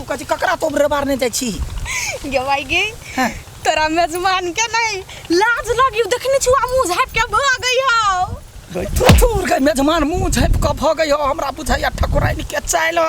कह ककरा तो रेबार नहीं जाइ छी गे भाई गे तोरा मेजमान के नहीं लाज लगी देखने छु मुंह झाप के भाग गई हो थूर गई मेजमान मुंह झाप के भाग गई हो हमरा बुझाइया ठकुराइन के चाइल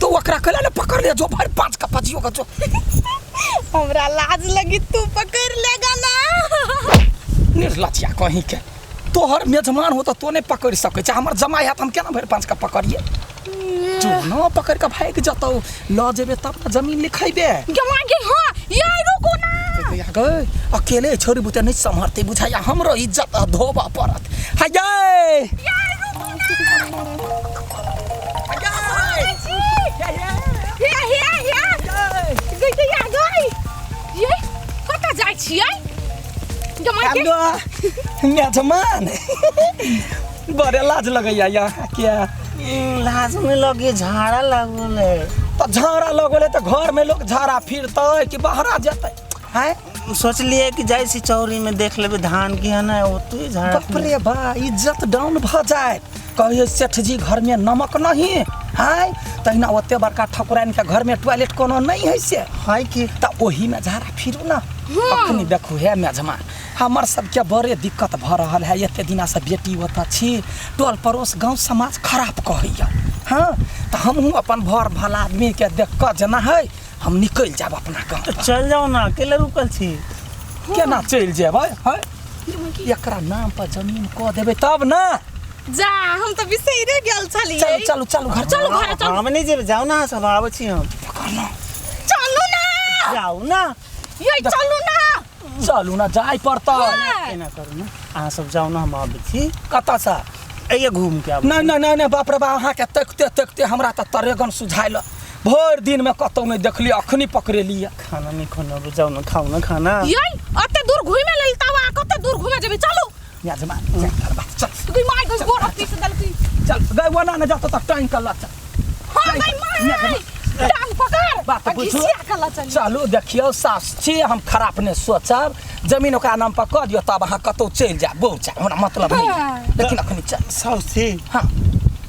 तो ओकरा कहला ले पकड़ ले जो भर 5 का पजियो का जो हमरा लाज लगी तू पकड़ लेगा ना निर्लज्जा कहीं के तोहर मेजमान हो तो नहीं पकड़ सके छ हमर जमाई है हम केना भर 5 का पकड़िए जो न पकड़ के भाग जतौ ल जेबे तब जमीन लिखाइबे गमा गे हां यार रुको ना गए अकेले छोरी बुते नहीं संभरते बुझाया हमरो इज्जत धोबा पड़त हाय यार मेजमान बड़े लाज लगैया यहाँ क्या लाज में लगे झाड़ा लगल है तो झाड़ा लगल तो घर में लोग झाड़ा फिरते कि बाहर आ जाते है सोचलिए कि जैसी चौरी में देख लेबे धान की है ना ओतु झाड़ा बाप रे बा इज्जत डाउन भ जाए कहिए सेठ जी घर में नमक नहीं है तहिना ओते बड़का ठकुराइन के घर में टॉयलेट कोनो नहीं है से है कि त ओही में झाड़ा फिरू ना अखनी देखू है मेजमान हमर सबके बड़े दिक्कत भ रहल है एते दिना से बेटी ओत छी टोल पड़ोस गांव समाज खराब कहैया हाँ तो हमहूँ अपन भर भला आदमी के देख कर जना है हम निकल जाब अपना गाँव तो चल जाओ ना अकेले रुकल छी केना चल जेबै है एकरा नाम पर जमीन क देबै तब ना जा हम तो बिसैरे गेल छली चलो चलो चलो घर चलो घर चलो हम नहीं जेबे जाओ ना सब आबै छी हम पकड़ना चलो ना जाओ ना ये चलो ना चलू ना जाय पड़ता केना करू ना अहाँ सब जाओ ना हम आबै छी कतऽ से अइए घूम के आबै नहीं नहीं नहीं बाप रे बा अहाँ के तकते तकते हमरा त तरेगन सुझाइल भर दिन में कतौ नहीं देखली अखनी पकड़े लिया खाना नहीं खाना जाओ ना खाओ ना खाना ये अते दूर घुमे ललतावा कते दूर घुमे जेबे चलो मेजमान चल तू माय गस गोर ऑफिस दलती चल गए वना न जातो त टाइम कल्ला चल हां माय टांग पकड़ बात पूछो कल्ला चल चलो देखियो सास छी हम खराब ने सोचब जमीन ओकरा नाम पर क दियो तब अहाँ कतौ चल जा बहु जा हमरा मतलब नहीं लेकिन अखनी चल साउस छी हां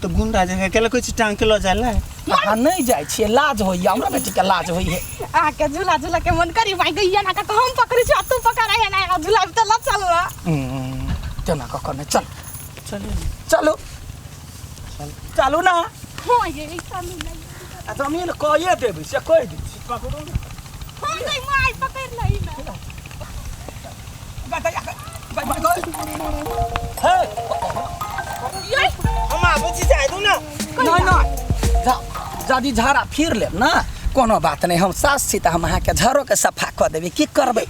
तो गुंडा जगह केला कोई टांग के लो जाला अहाँ नहीं जाय छी लाज होइया हमरा बेटी के लाज होई है आके झूला झूला के मन करी भाई गैया ना का हम पकड़ी छ तू पकड़ा है ना झूला त ल चलवा तेना क करने चल चलो चलो चलू ना हां ये चलू नहीं जमीन कहिए देबै से कह दी पकड़ो हां नहीं माय पकड़ लई ना हे ये हम आबै छी जाय दू ना नहीं नहीं जदी झाड़ा फिर लेब ना कोनो बात नहीं हम सास छी त हम अहाँ के झाड़ो के सफा क देबै की करबै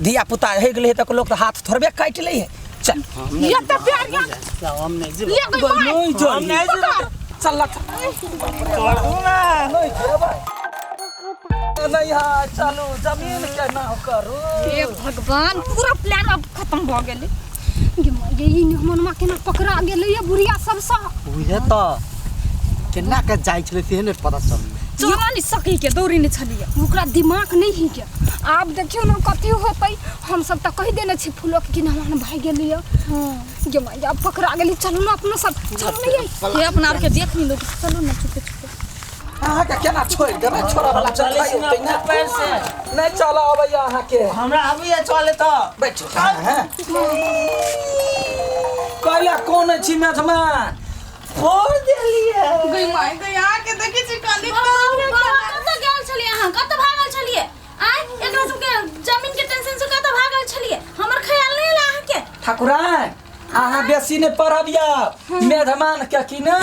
धिया पुता हो गेलै त लोग हाथ थोड़बे काट लै है चल ये त प्यार या जाओ हम नहीं जेबे नहीं जो हम नहीं जेबे चल छोड़ू ना नहीं जेबै नहीं हां चलो जमीन के ना करू हे भगवान पूरा प्लान अब खत्म भ गेलै ये मनवा केना पकड़ा गेलै ये बुढ़िया सब सा उहे त केना के जाय छले से ने पता चल चला नहीं सकी के दौड़ी नहीं छलिए ओकरा दिमाग नहीं ही के आप देखियो ना कथि होतै हम सब त कहि देने छी फूलो के गिनवान भाई गेलिए हां ये माया पकड़ा गेली चलो ना अपना सब चल नहीं ये अपना के देख ली लोग चलो ना चुपे चुपे अहाँ के केना छोड़ देबै छोरा वाला चलै ना अपना पैर से नहीं चला अबै अहाँ के हमरा अभी चले त बैठ हैं कहला कौन छी मेजमान छोड़ देलिए गई माय गई आके देखि छी काली कत गेल छलिए अहाँ कत भागल छलिए आइ एकरा सबके जमीन के टेंशन से कत भागल छलिए हमर ख्याल नहीं ला अहाँ के ठाकुराइन अहाँ बेसी ने पढ़बिया मेहमान के कि ना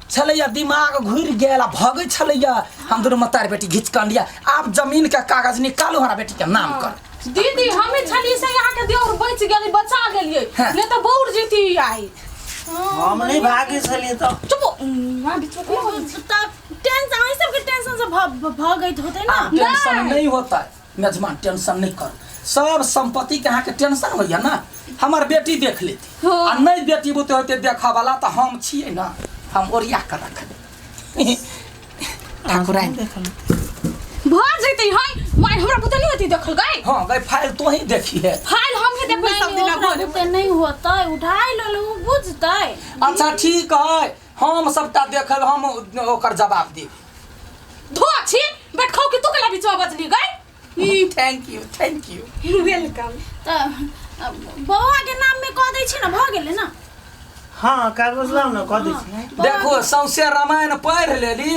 छलैया दिमाग घुर गेल भगै छलैया हम दोनों मतार बेटी घिच कांडिया आप जमीन के कागज निकालो हमारा बेटी के नाम कर दीदी हमें छली से यहाँ के देवर बच गेली बचा गेलिए नहीं तो बौर जीती आई हम नहीं भागे छलिए त चुप वहां बीच में टेंशन आई सब के टेंशन से भागैत होते ना टेंशन नहीं होता है मेजमान टेंशन नहीं कर सब संपत्ति के यहाँ के टेंशन होइया ना हमार बेटी देख लेती आ नहीं बेटी बुते होते देखा वाला तो हम छिए ना हम ओरिया कर रख ठाकुराइन भाग जैते है माय हमरा पता नहीं होती देखल गए हां गए फाइल तो ही देखी है फाइल हम ही देखबै सब दिन घर पे नहीं होता उठाई ल लो बुझतै अच्छा ठीक है हम सबटा देखल हम ओकर जवाब देब धो छी बैठ खाओ कि तू केला बीच में बजली गई थैंक यू वेलकम। त बौआ के नाम में कह दै छी ना भ गेलै ना। हाँ कागज लाओ ना कह दै छी। देखो सौसे रामायण पढ़ लेली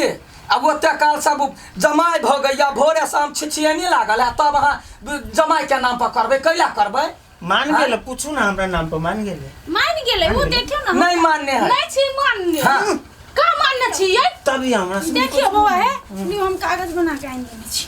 अब ओते काल सब जमाई भ गई भोरे शाम छिछियनी लागल है तब अहाँ जमाई के नाम पर करबै कैला करबै मान गेल पूछू ना हमरा नाम पर मान गेल वो देखियो ना नहीं मान्य है नहीं छी मान्य हाँ। का मान्य छी ये तभी हमरा से देखियो बौआ है न्यू हम कागज बना के आइन देने छी।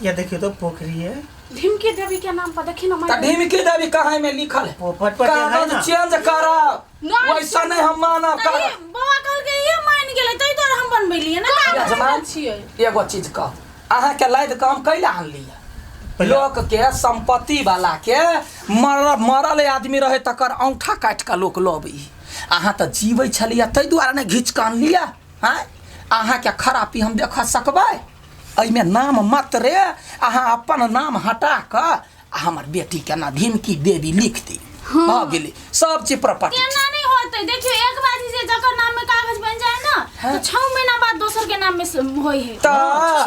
ये देखियो तो पोखरी है ढिमकी देवी के नाम पर देखी ना त ढिमकी देवी कहाँ में लिखल है पोपट पर है कागज ना चेंज कराओ नहीं, वैसा नहीं हम मानब नहीं कर बौआ कहल के ये मान गेलै तै तो हम बनबैलिए ना कागज जमान छियै। एगो चीज कह अहाँ के लाद काम कैला आनलिए लोक के संपत्ति वाला के मरल आदमी रहे तकर औंठा काट के लोक लबी अहाँ तो जीवै छलिए तै दुआरे ने घीच के आनलिए हैं अहाँ के खरापी हम देख सकबै एहिमे नाम मत रे अहाँ अपन नाम हटा के हमर बेटी के ना ढिमकी देवी लिख दी भ गेलै सब चीज प्रॉपर्टी केना नहीं होतै देखियो एक बार जे जकर नाम में कागज बन जाए ना तो 6 महीना बाद दोसर के नाम में होई है त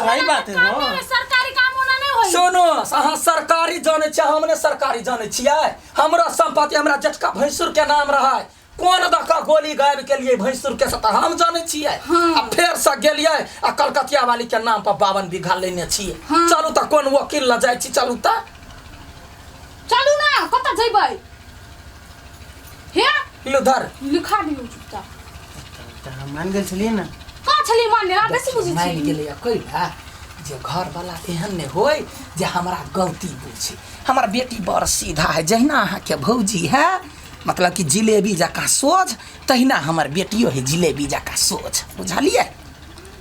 सही बात है काम वो में सरकारी काम होना नहीं होई। सुनो अहाँ सरकारी जाने छियै हमने सरकारी जाने छियै हमरा संपत्ति हमरा जटका भैंसुर के नाम रहा कौन दका गोली गायब के लिए भैंसुर के सता हम जाने छियै आ फेर से गेलियै आ कलकतिया वाली के नाम पर 52 बीघा लेने छियै चलू त कोन वकील ल जाइ छी चलू त चलू ना कत जइबै हे लुधर लिखा दियो चुपचाप त हम मान गेल छलिए ना का छली मान्य आ बेसी बुझी मान छी गेलै कैला जे घर वाला एहन ने होय जे हमरा गलती बुझे हमर बेटी बड़ सीधा है जहिना अहाँ के भौजी है मतलब कि जिलेबी जका सोझ तहिना हमर बेटियो है जिलेबी जका सोझ बुझलिए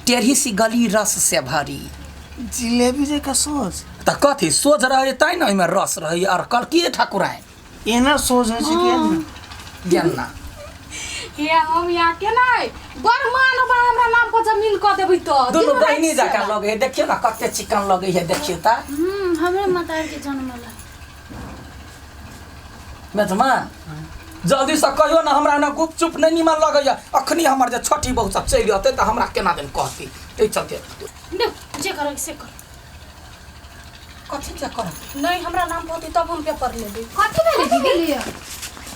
टेढ़ी सी गली रस से भरी जिलेबी जे का सोच त कथी सोझ रहे तै न ओहिमे रस रहे और कल की ठाकुराइन एना सोच है से के गेन्ना हे हम यहाँ के नहीं बरमान बा हमरा नाम पर जमीन क देबै तो दुनू बहिनी जका लगे है देखियो ना कते चिकन लगे है देखियो त हमरे मतार के जन्म ला मेजमान जल्दी से कहियो ना हमरा ना गुपचुप नहीं निमन लगैया अखनी हमर जे छोटी बहू सब चलि अतै त हमरा केना दिन कहती ए चलते दे जे करे से कर कथी जे कर नहीं हमरा नाम पर होती तब हम पेपर ले दे कथी भेलै दीदी?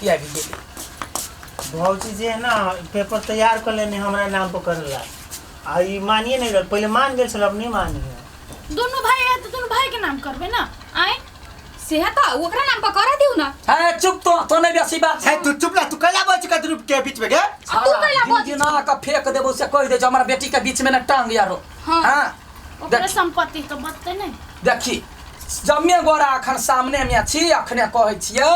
या भी गेली भौजी जे है ना पेपर तैयार कर लेने हमरा नाम पर करला आ ई मानिए नहीं गल पहले मान गेल छल अब नहीं मानी है दोनों भाई है तो दोनों भाई के नाम करबे ना आए से त ओकरा नाम पर करा दिउ ना। है चुप तो नहीं बेसी बात है तू चुप ला तू कैला बोल चिका ग्रुप के बीच में गे तू कैला बोल छी? ना का फेंक देबो से कह दे जे हमरा बेटी के बीच में न टांग यारो हां ओकरे संपत्ति तो बतते नहीं देखी जम्मे गोरा अखन सामने में छी अखने कहै छियो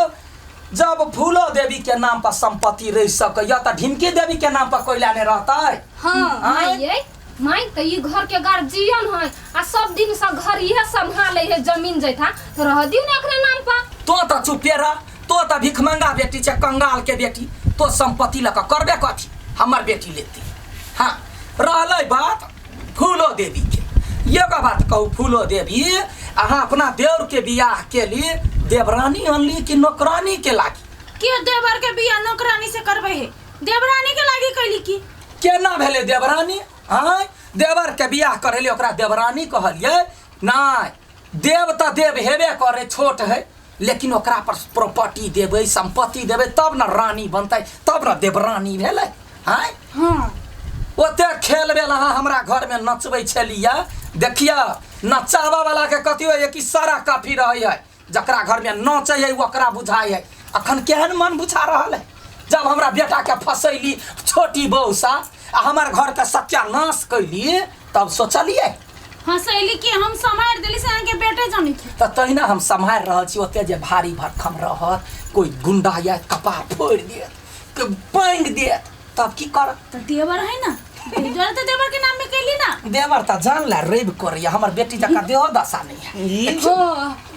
जब फूलो देवी के नाम पर संपत्ति रह सकैया त ढिमकी देवी के नाम पर कोइला ने रहतै हां आँय? माई माई त ई घर के गार्जियन है आ सब दिन से घर इहे संभाले है जमीन जैथा तो रह दिउ ना ओकरा नाम पर। तो त चुपे रह तो त भिखमंगा बेटी छ कंगाल के बेटी तो संपत्ति लक करबे कथी हमर बेटी लेती हां रहलै बात फूलो देवी के एगो बात कहू फूलो देवी अहाँ अपना देवर के बियाह के लिए देवरानी अनली कि नौकरानी के लागी के देवर के बियाह नौकरानी से करबे है देवरानी के लागी कैली की केना भेले देवरानी हाँ देवर के बियाह करेले ओकरा देवरानी कहलिए नहीं देव त देव हेबे करे छोट है लेकिन ओकरा पर प्रॉपर्टी देबै संपत्ति देबै तब न रानी बनतै तब न देवरानी भेलै हाँ हां ओते खेल बेला हमरा घर में नचबै छलिए देखिए नचावा वाला के कथी होय कि सारा काफी रहै है जकरा घर में नचै है ओकरा बुझाई है अखन केहन मन बुझा रहल है जब हमरा बेटा के फसैली छोटी बहू सा आ हमर घर के सत्यानाश कैली तब सोचलिए हंसैली कि हम समार देली से के बेटे जानी थे त तहिना हम सम्हार रहल छी ओते जे भारी भरखम रहत कोई गुंडा या कपार फोड़ देत के बांग देत तब की कर तो देवर है ना देवर तो देवर के नाम में कैली ना देवर त जान ला रेब करिया हमर बेटी जका देह दशा नहीं है ई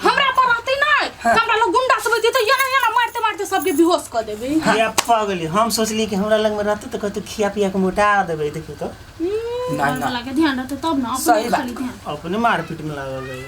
हमरा पर रहते नहीं हमरा लोग गुंडा सब होती तो yana मारते मारते सबके बेहोश कर देबे ये पागली हम सोचली कि हमरा लग में रहते तो कहते खिया पिया के मोटा देबे देखियो तो नहीं, नहीं। लगे ध्यान रहते तब ना सही अपने बात। खाली ध्यान अपने मारपीट में लागल रहे